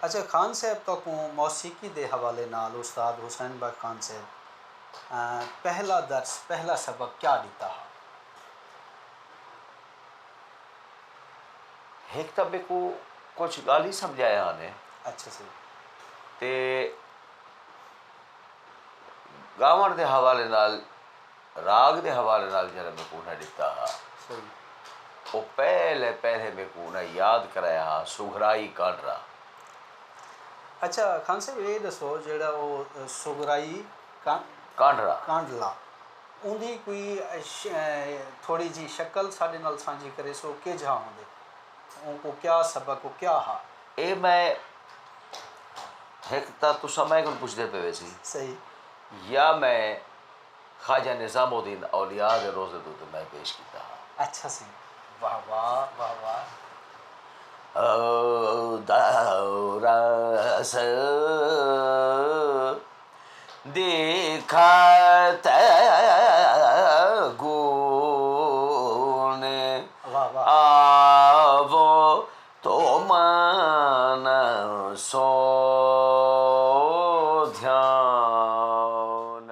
अच्छा खान साहब तो को मौसीकी के हवाले नाल उस्ताद हुसैन बख्श खान साहब पहला दर्स पहला सबक क्या दिता है? एक तो मेरे को कुछ गाल ही समझाया ने अच्छा सही ते गावण के हवाले नाल राग के हवाले नाल जरा मेरे को उन्हें दिता हा सही। वो पहले पहले मेरे को उन्हें याद कराया हा सुघराई कांडरा। अच्छा खान साहब ये दसो जेड़ा वो सुगराई का कांडरा कांडला उनकी कोई थोड़ी जी शक्ल साढ़े नाल सांझी करे सो के जा होंदे उनको क्या सबक वो क्या हा? ये मैं एक तो तुसा मैं को पूछते पे वैसी सही या मैं ख्वाजा निज़ामुद्दीन औलिया दे रोज़े दूत मैं पेश किया हा। अच्छा सही वाह वाह वाह वाह दौरस दिखत गुण वाह वाह आवो तो मन सो ध्यान।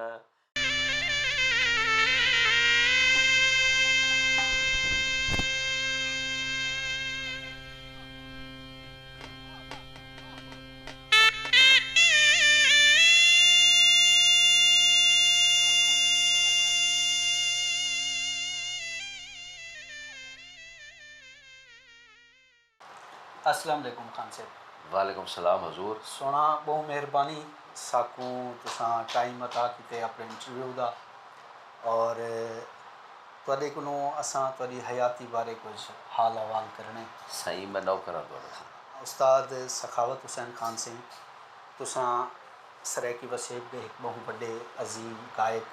अस्सलाम वालेकुम खान साहब। वालेकुम सलाम हजूर। सोना बहुत मेहरबानी साकू तुसा टाइम अता किते अपने इंटरव्यू का और तुहाडे कोलों असां तुहाडी हयाती बारे कुछ हाल हवाल करने। सही मैं नौ करा दो उस्ताद सखावत हुसैन खान सिंह तुसा सराइकी वसेब के एक बहुत बड़े अजीम गायक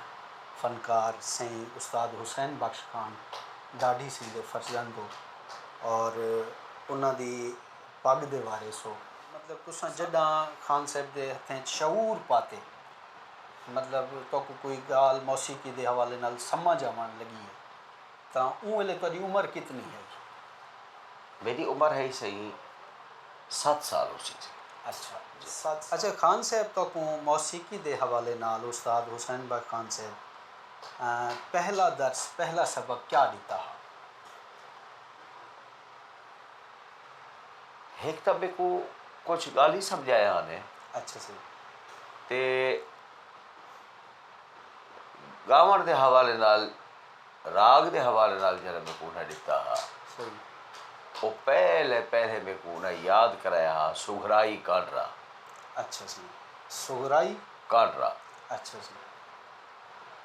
फनकार सही उस्ताद हुसैन बख्श खान ढाडी सिंह के फर्जंद हो और उन्होंने पग के बारे सो मतलब तुसा जदा खान साहब के हथें शऊर पाते मतलब तो कोई गाल मौसीकी के हवाले नाल समझ आवन लगी है तो उस वेले तुहाडी उम्र कितनी है? मेरी उम्र है सही 7 साल उसी अच्छा साथ अच्छा खान साहब तो को मौसीकी के हवाले नाल उस्ताद हुसैन बख्श खान साहब पहला दर्स पहला सबक क्या दिता है? एक तो मेरे को कुछ गाल ही समझाया ने अच्छा सही ते गावण के हवाले नाल राग के हवाले नाल जरा मेरे को उन्हें दिता हा सही वो पहले पहले मेरे को उन्हें याद कराया हा सुघराई कांडरा। अच्छा सही सुगराई कांडरा अच्छा सही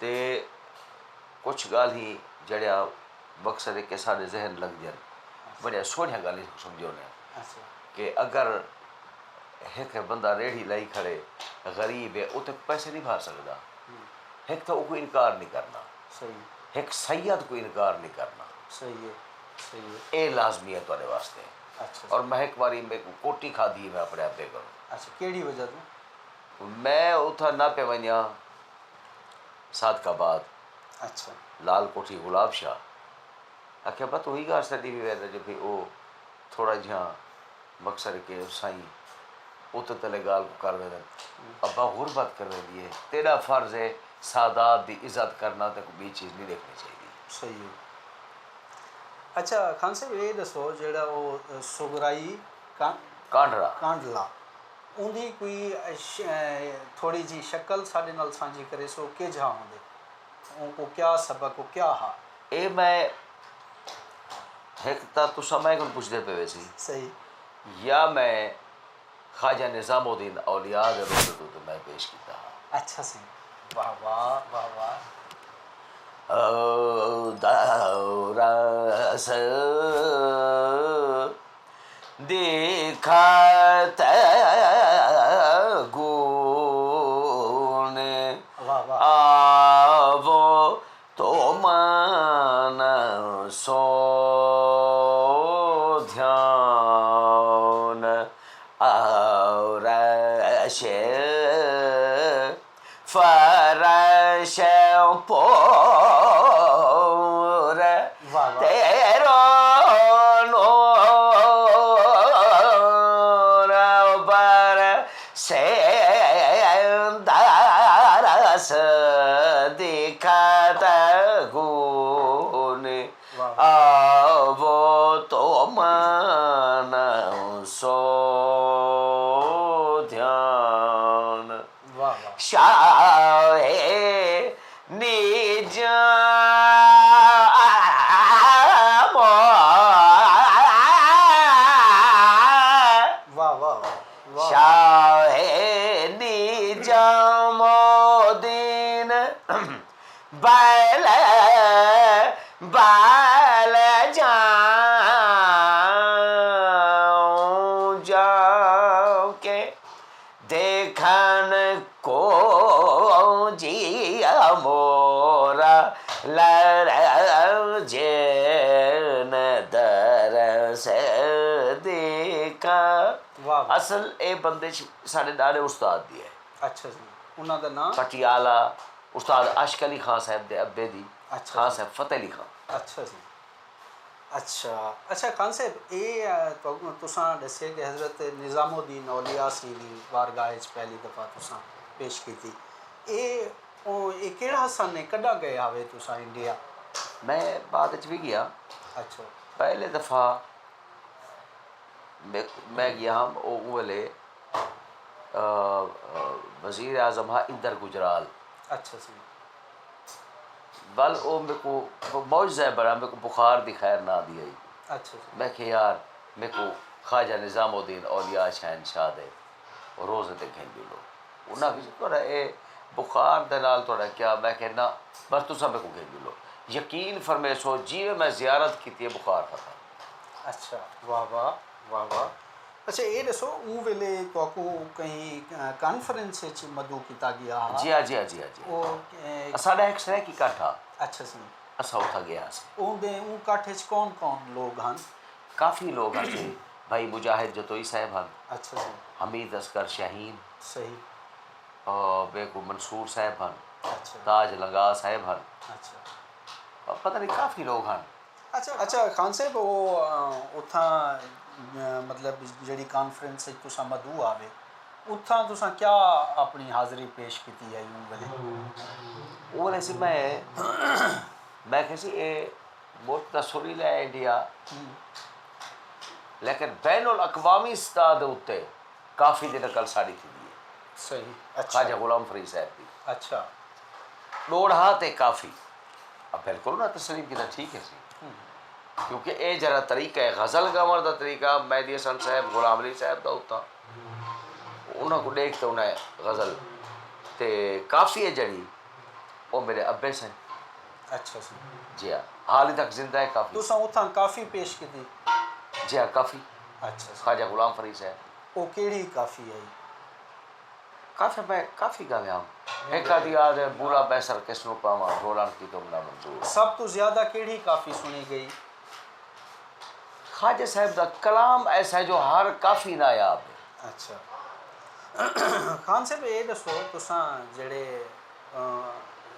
ते कुछ गाल ही जड़िया मकसद है कि साढ़े जहन लग जाए बढ़िया सोहनिया गाल समझो ने अच्छा कि अगर एक बंदा रेढ़ी लाई खड़े गरीब है वो तो पैसे नहीं भर सकता एक तो कोई इनकार नहीं करना सही एक सैयद को इनकार नहीं करना सही है ये लाजमी है तुम्हारे वास्ते। अच्छा और मैं एक बारी मेरे को कोटी खाधी है मैं अपने आप करूँ अच्छा केड़ी वजह तो मैं उथा ना पे वनिया सादकाबाद अच्छा लाल कोठी गुलाब शाह आख्या बस वही गास दी भी वैसे जो भी वो थोड़ा जहाँ मकसद के साई उत तले गाल को कर दे अब्बा गुरबत कर रही है तेरा फर्ज है सादात की इज्जत करना तो कोई चीज़ नहीं देखनी चाहिए। सही है। अच्छा खान साहब ये दसो जेड़ा वो सुगराई का कांडरा कांडला उनकी कोई थोड़ी जी शक्ल साढ़े नाल सांझी करे सो के जा होंदे उनको क्या सबक वो क्या हा? ये मैं एक तो तुसा मैं को पूछते पे वैसी सही या मैं ख्वाजा निज़ामुद्दीन औलिया दे रोज़े दूत मैं पेश किया हा। अच्छा सही वाह वाह वाह वाह दौरस दिखत गुण वाह वाह आवो तो मन सो ध्यान और फरश पोर वाह वाह तेरो नूर से दारस दिखत गुण आवो तो मन सो ध्यान वाह वाह शाहे निज वाह वाह वाह शाहे निज मोदीन बैल बैल जाऊं के देखन को जिया मोरा लड़ जेन दर से देखा वाह वाह। असल ਇਹ ਬੰਦੇ ਸਾਡੇ ਦਾੜੇ ਉਸਤਾਦ ਦੀ ਹੈ ਅੱਛਾ ਜੀ ਉਹਨਾਂ ਦਾ ਨਾਮ ਪਟਿਆਲਾ ਉਸਤਾਦ ਅਸ਼ਕ ਅਲੀ ਖਾਨ ਸਾਹਿਬ ਦੇ ਅੱਬੇ ਦੀ ਅੱਛਾ ਖਾਨ ਜੀ। ਸਾਹਿਬ ਫਤਿਹ ਅਲੀ ਖਾਨ ਅੱਛਾ ਜੀ ਅੱਛਾ ਅੱਛਾ ਖਾਨ ਸਾਹਿਬ ਇਹ ਤੁਸੀਂ ਦੱਸਿਆ ਕਿ ਹਜ਼ਰਤ ਨਿਜ਼ਾਮੁਦੀਨ ਔਲੀਆ ਸੀ ਦੀ ਵਾਰਗਾਹ 'ਚ ਪਹਿਲੀ ਦਫਾ ਤੁਸੀਂ ਪੇਸ਼ ਕੀਤੀ ਇਹ ਕਿਹੜਾ ਸਨ ਨੇ ਕੱਢਾ ਗਏ ਆਵੇ ਤੁਸੀਂ ਇੰਡੀਆ ਮੈਂ ਬਾਅਦ ਵਿੱਚ ਵੀ ਗਿਆ ਅੱਛਾ पहले दफ़ा मैं गया हम वो वाले वज़ीर आज़म हा इंदर गुजराल अच्छा जी बल वो मेरे को मौज है बड़ा मेरे को बुखार दी खैर ना दी आई अच्छा जी मैं कि यार मेरे को ख्वाजा निज़ामुद्दीन औलिया शहनशाह दे रोज़े ते खेंदी लो उन्हें भी थोड़ा ये बुखार दे नाल थोड़ा क्या मैं कहना बस तुसा मेरे को खेंदी लो यकीन फरमेशो जिवें मैं ज़ियारत की है बुखार खत्म अच्छा वाह वाह वाह वाह अच्छा ये दसो उस वेले तो कहीं कॉन्फ्रेंस मधु किया गया जी हाँ जी हाँ जी हाँ जी वो साढ़ा एक सर की काठा अच्छा जी असा उठा गया उनदे उन काठे च कौन कौन लोग हैं काफ़ी लोग हैं भाई मुजाहिद जतोई साहब हैं अच्छा जी हमीद असगर शाहीन सही और बेगू मंसूर साहब हैं अच्छा ताज लंगा साहब हैं अच्छा और पता नहीं काफ़ी लोग हैं अच्छा अच्छा खान साहब वो उथा मतलब जी कॉन्फ्रेंस तुसा मधु आवे उथा तुसा क्या अपनी हाज़री पेश की है यूं वेले वो ऐसे मैं कैसी ये मुल्क का सुरीला है इंडिया लेकिन बैनुल अक़वामी सतह के उत्ते काफ़ी दिन कल साड़ी थी दी सही अच्छा ख्वाजा गुलाम फरीद साहब की अच्छा लोड़ हा ते काफ़ी अब बिल्कुल ना तस्लीम की ठीक है सी क्योंकि ये जरा तरीका है गज़ल गावन का तरीका मेहदी हसन साहब गुलाम अली साहब का उत्ता उन्होंने को देख तो उन्हें गज़ल ते काफ़ी है जड़ी वो मेरे अब्बे सन अच्छा सी जी हाँ हाल तक जिंदा है काफ़ी तुसा उथा काफ़ी पेश की थी जी हाँ काफ़ी अच्छा सी ख्वाजा गुलाम फरीद साहब वो केड़ी काफ़ी है काफ़ी मैं काफ़ी गाया हम एक आदि याद है बुरा बैसर किसनों पावा ढोलन की तुम ना मंजूर सब तो ज़्यादा केड़ी काफ़ी सुनी गई ख्वाजा साहब का कलाम ऐसा है जो हर काफ़ी नायाब है अच्छा खान साहब ये दसो तुसा जेड़े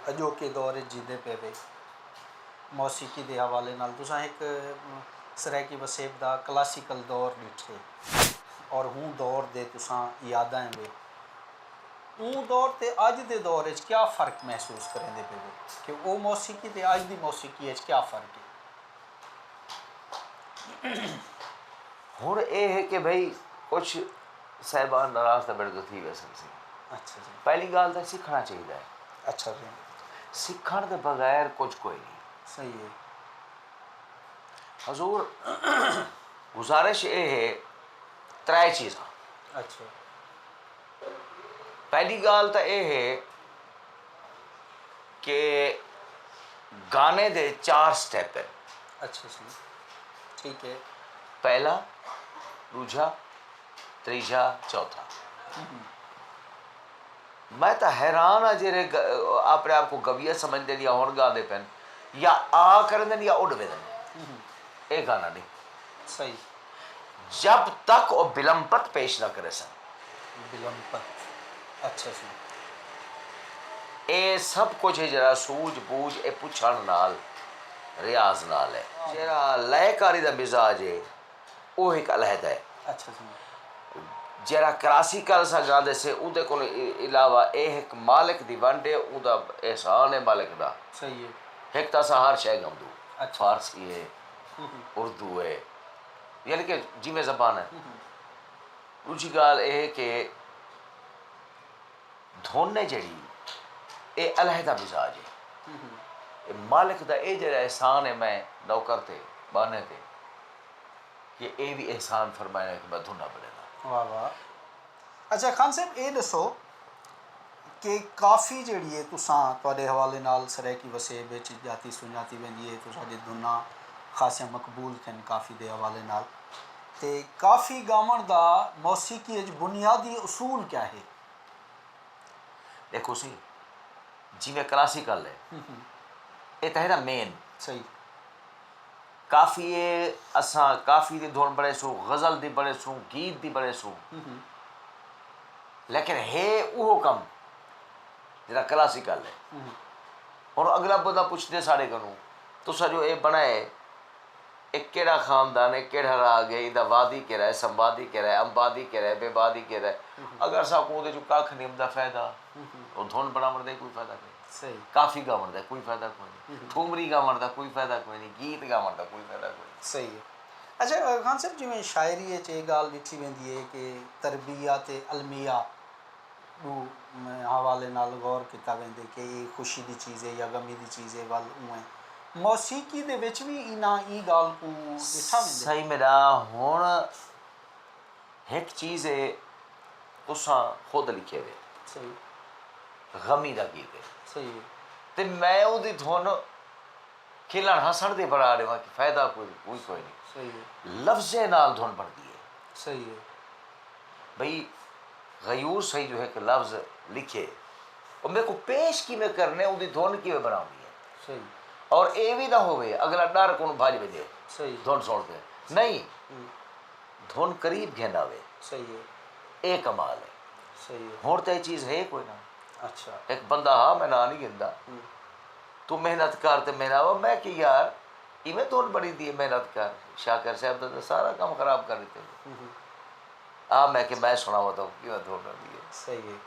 अजोके दौर जींदे पे वे मौसीकी के हवाले नाल तुसा एक सराइकी वसेब दा क्लासिकल दौर डिठे और हूँ दौर दे तुसा यादां वे हूँ दौर ते अज दे दौर च क्या फ़र्क महसूस करेंदे पे वे कि वो मौसीकी ते अज दी मौसीकी च क्या फ़र्क है हुण ये है कि भाई कुछ साहिबान नाराज़ तो बड़े तो थी वैसे अच्छा जी पहली गाल तो सीखना चाहिए अच्छा जी सीखण के बगैर कुछ कोई नहीं सही है हजूर गुजारिश ये है त्रै चीज़ां अच्छा पहली गाल तो ये है कि गाने दे 4 स्टेप है अच्छा जी ठीक है पहला दूजा तीजा चौथा मैं तो हैरान हाँ जेरे अपने आप को गविया समझते या हुण गाते पैन या आ करते या उड़ वेदन ये गाना नहीं सही जब तक वो विलंबत पेश ना करे सन विलंबत अच्छा जी ये सब कुछ है जरा सूझ बूझ ये पुछण नाल रियाज नाल है जरा लयकारी का मिजाज है वो एक अलहदा है अच्छा जी जरा क्लासिकल सा गाते से उहदे कोल इलावा यह एक मालिक दी वंड है, उहदा एहसान है मालिक दा। सही है। एक तो असा हर शय गाऊँ, अच्छा। फारसी है, उर्दू है, यानी कि जिमें जबान है। दूजी गाल यह है कि धुन है जड़ी ये अलहदा मिजाज है। मालिक दा ये जरा एहसान है मैं नौकर ते बाने ते कि ये भी एहसान फरमाया कि मैं धुना बनेना। वाह वाह। अच्छा खान साहब ये दसो कि काफ़ी जड़ी है तुसां तुहाडे हवाले नाल सराइकी वसेब विच जाती सुञाती वेंदी है, तुसाडी धुना खासियां मकबूल थन काफ़ी दे हवाले नाल, ते काफ़ी गावण दा मौसीकी विच बुनियादी उसूल क्या है? देखो सी जिमें क्लासिकल है ये तो है ना मेन। सही। काफ़ी है असा काफ़ी दी धुन बड़े सू, गज़ल दी बड़े सू, गीत दी बड़े सू, लेकिन है वो कम जरा क्लासिकल है। और अगला बंदा पूछते साढ़े कनू तुसा जो ये बनाए एक केड़ा खानदान है, केड़ा राग है, इदा वादी केड़ा है, संवादी केड़ा है, अंबादी केड़ा है, बेबादी केड़ा है, अगर सा को दे जो कख नहीं उदा फायदा और धुन बनावन दा कोई फायदा नहीं। सही। काफ़ी गावन दा कोई फायदा कोई नहीं, ठुमरी गावन दा कोई फायदा कोई नहीं, गीत गावन दा कोई फायदा कोई नहीं। सही है। अच्छा खान साहब जिमें शायरी विच ये गाल लिखी वेंदी है कि तरबिया ते अलमिया दू हवाले नाल गौर किया वेंदे कि ये खुशी की चीज़ है या गमी की चीज़ है, वल उवें मौसीकी दे विच भी इना ई गाल को दिठा वेंदे। सही मेरा हुण एक चीज़ है तुसा खुद लिखे वे सही। गमी का गीत है सही है। ते मैं उहदी धुन खिलन हसन दे बना देवां कि फायदा कोई नहीं। सही है। लफ्ज़े नाल धुन बनती है। सही है। भाई गयूर सही जो है कि लफ्ज़ लिखे और मेरे को पेश कि में करने उहदी धुन कि बनानी है। सही। और ये भी ना होवे अगला डर को भाज बजे सही। धुन सुन के नहीं, धुन करीब घेना वे सही है। ये कमाल है। सही है। हुण तो ये चीज़ है कोई ना। अच्छा। एक बंदा हाँ मैं ना नहीं गिनता तू मेहनत कर ते मेरा वो मैं कि यार इवें धुन बड़ी दी मेहनत कर शाकर साहब दा तो सारा काम खराब कर देते मैं कि मैं सुनावा तो कि धुन दी है। सही है।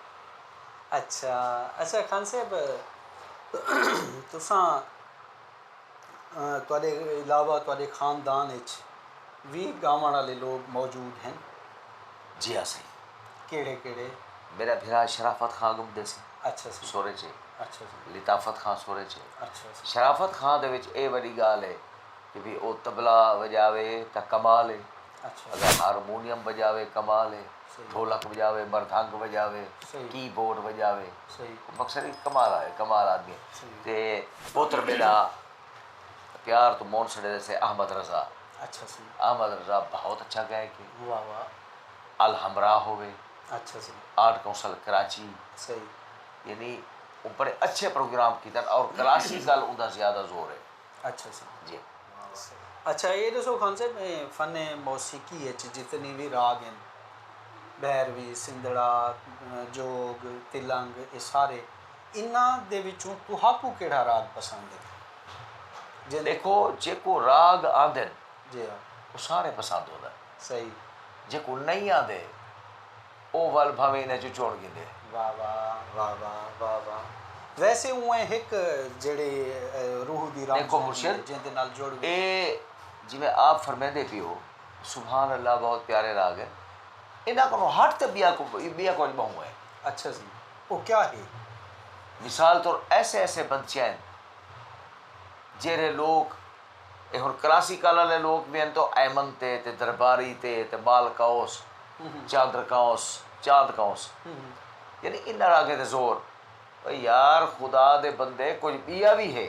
अच्छा अच्छा खान साहब तुसां तुहाडे इलावा तुहाडे खानदान विच भी गावण वाले लोग मौजूद हैं? जी हाँ सही। केड़े केड़े? मेरा फिरा शराफत खां गुमदे से अच्छा सी। सोरे च, अच्छा जी। लिताफत खां सोरे च। अच्छा सी। शराफत खां दे विच ये बड़ी गाल है कि भी वो तबला बजावे तो कमाल है, अच्छा। अगर हारमोनियम बजावे कमाल है, सही। ढोलक बजावे, मरदंग बजावे, सही। कीबोर्ड बजावे, सही। मकसद ही कमाल है, कमाल आदमी। सही। ते पुत्र मेरा प्यार तो मोहन सड़े से अहमद रज़ा। अच्छा सी। अहमद रज़ा बहुत अच्छा गायक है। वाह वाह। अल हमरा होवे, अच्छा सी। आर्ट काउंसिल कराची, सही। यानी वो बड़े अच्छे प्रोग्राम की तरह और क्लासिकल उनका ज़्यादा जोर है। अच्छा सी। जी। अच्छा ये दसो खान साहब फ़न मौसीकी विच जितनी भी राग हैं, भैरवी, सिंधड़ा, जोग, तिलंग, ये सारे इन्हां दे विचों तुहाकू केड़ा राग पसंद है? देखो जेको राग आंदे जी हाँ। वो सारे पसंद होता है, सही। जेको नहीं आंदे वो वल भावे इन्हें चो चुन गिंदे। वाह वाह वाह वाह वाह वाह। वैसे उएं एक जेड़े रूह दी राग देखो मुर्शिद जिंदे नाल जुड़ गए। ये जिमें आप फरमाते पियो सुभान अल्लाह बहुत प्यारे राग है, इन्हें को हट तो बिया को बहु है। अच्छा जी। वो क्या है? मिसाल तो ऐसे ऐसे बच्चे हैं जेरे लोग ये हुण क्लासिकल वाले लोग भी हैं तो ऐमन ते दरबारी ते माल काउस, चांद्र काउस, चांद काउस, यानी इन्ना रागे ते जोर भाई यार खुदा दे बंदे कुछ बिया भी है।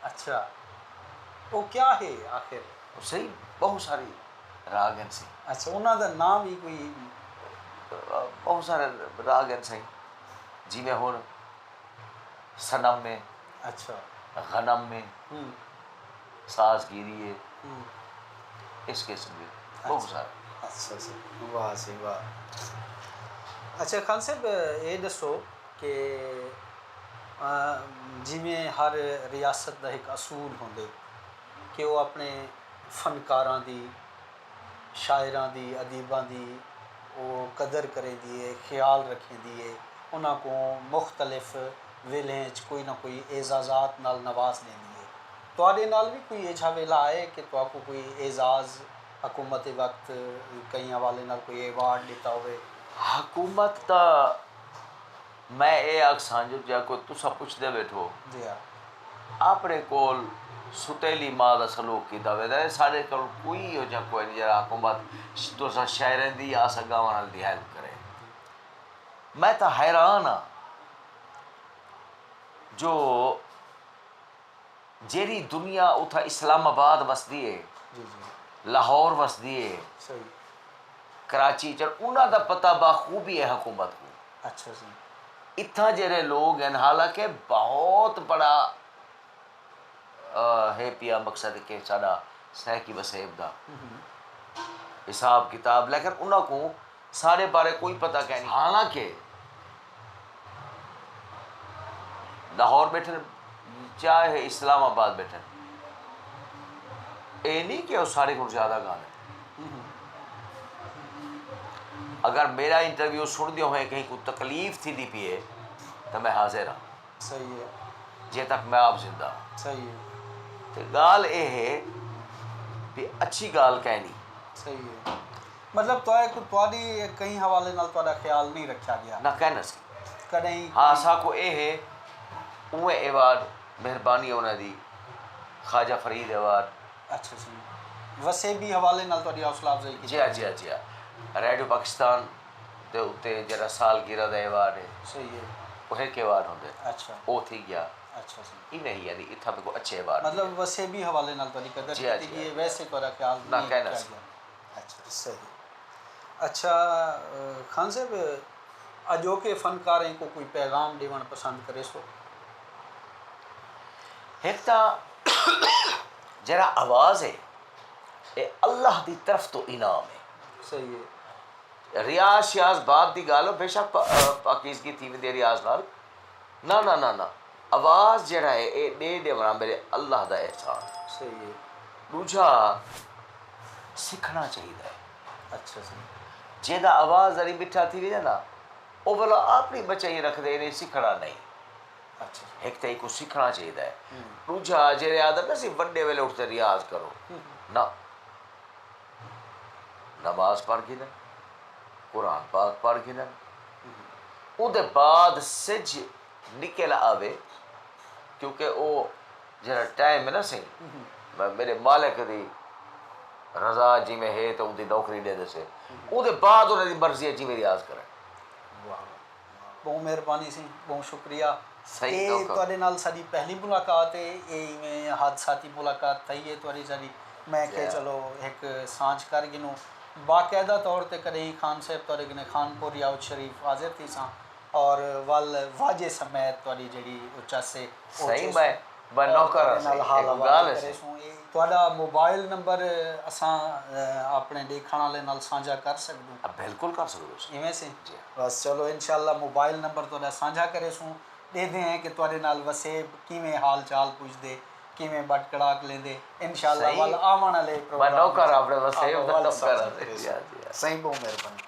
अच्छा वो क्या है आखिर? सही बहुत सारी राग हैं सही। अच्छा उन्हां दा नाम ही कोई? बहुत सारे राग हैं सही जिमें हुण सनम में, अच्छा। गनम में, साजगिरी है, इस किस्म के बहुत सारे। अच्छा सही। वाह सही वाह। अच्छा खान साहब ये दसो कि जिमें हर रियासत का एक असूल होंदे कि वो अपने फनकारां दी, शायरां दी, अदीबां दी वो कदर करें दिए, ख्याल रखें दिए, उन्होंने मुख्तलिफ वेलें कोई ना कोई एजाज़ात नाल नवाज लें दिए। तुहाडे नाल भी कोई एजा वेला आए कि तुहाको कोई एजाज़ हुकूमत वक्त कई हवाले नाल कोई एवार्ड दिता होवे? हुकूमत का मैं ये आखसां जो जाको तुसा पुछदे बैठो जी हाँ। अपने कोल सुतेली माँ का सलूक किया वे साढ़े कोल कोई हो जा कोई नहीं जरा हुकूमत तुसा शहरें दी आसा गाँव नाल दी हेल्प करे। मैं तो हैरान हाँ जो जेरी दुनिया उथा इस्लामाबाद वसदी है, जी जी लाहौर वसदी है, सही। कराची चल उन्हों का पता बाखूबी है हुकूमत को। अच्छा जी। इतना जेरे लोग हैं हालांकि बहुत बड़ा है पिया मकसद के साड़ा सह की वसेब का हिसाब किताब, लेकिन उन्होंने सारे बारे कोई पता कह नहीं। हालांकि लाहौर बैठे चाहे इस्लामाबाद बैठे ये नहीं कि वो सारे को ज़्यादा गाने। अगर मेरा इंटरव्यू सुन दियो है कहीं को तकलीफ थी दी पिए तो मैं हाजिर हाँ। सही है। जे तक मैं आप जिंदा हाँ। सही है। तो गाल ये है भी अच्छी गाल कहनी। सही है। मतलब तुहाडी कई हवाले नाल तुहाडा ख्याल नहीं रखा गया ना कहना सी कहीं। हाँ असा को ये है उए एवार्ड मेहरबानी उन्हें दी ख्वाजा फरीद एवार्ड। अच्छा जी। वैसे भी हवाले नाल तुहाडी हौसला अफजाई की। जी हाँ जी हाँ जी हाँ। रेडियो पाकिस्तान के उत्ते जरा सालगिरह का एवार्ड है। सही है। वो एक एवार्ड होंगे। अच्छा। वो थी गया। अच्छा जी। इवें ही यानी इतना को अच्छे एवार्ड मतलब वैसे भी हवाले नाल तुहाडी कदर जी हाँ, की जी गई हाँ। वैसे तुहाडा ख्याल ना नहीं कहना रखा सी। गया। अच्छा सही। अच्छा खान साहब अजोके फनकारें को कोई पैगाम देवन पसंद करे सो? एक तो जरा आवाज़ है ये अल्लाह की तरफ तो इनाम है। सही है। रियाज शियाज बात दी गालो बेशक पाकिज़गी थी वे रियाज नाल ना ना ना ना आवाज़ जरा है ये दे देवना मेरे अल्लाह का एहसान। सही है। दूजा सीखना चाहिए। अच्छा जी। जेदा आवाज़ जरी मिठा थी वे ना वो बोला अपनी बचाई रख दे इन्हें सीखना नहीं। अच्छा। एक तो को सीखना चाहिए। दूजा जेरे आदत ना सी वड्डे वेले उठते रियाज करो ना नमाज पढ़ के ना कुरान पाक पढ़ के ना उदे बाद सिज निकल आवे क्योंकि वो जरा टाइम है ना सही मेरे मालिक दी रजा जी में है तो उनकी नौकरी दे दे से उदे बाद उन्हें मर्जी है जी मेरी रियाज करें। वाह बहुत मेहरबानी सी बहुत शुक्रिया। सही ये तो तुहाडे नाल साडी पहली मुलाकात है ये इवें हादसाती मुलाकात थी है तुहाडी साडी मैं के चलो एक सांझ कर गिनूँ बाकायदा तौर पर कदे खान साहब तुहाडे कने खानपुर याउद शरीफ हाजिर थी सां और वल वाजे समेत तुहाडी जेड़ी उचासे सही मैं नौकर नाल हाल हवाले करे सूं। तुहाडा मोबाइल नंबर असां अपने देखण वाले नाल साझा कर सकदूं? अब बिल्कुल कर सकते इवें से जी बस चलो इंशाल्लाह मोबाइल नंबर तुहाडा साझा करे सूं दे हैं कि तुहाडे नाल वसेब किवें हाल चाल पुछदे किवें बट कड़ाक लेंदे इंशाल्लाह सही। वल आवन वाले मैं नौकर अपने वसेब दा वल नौकर साझा हाँ, करे जी सूं। हाँ, जी हाँ। सही बहुत मेहरबानी।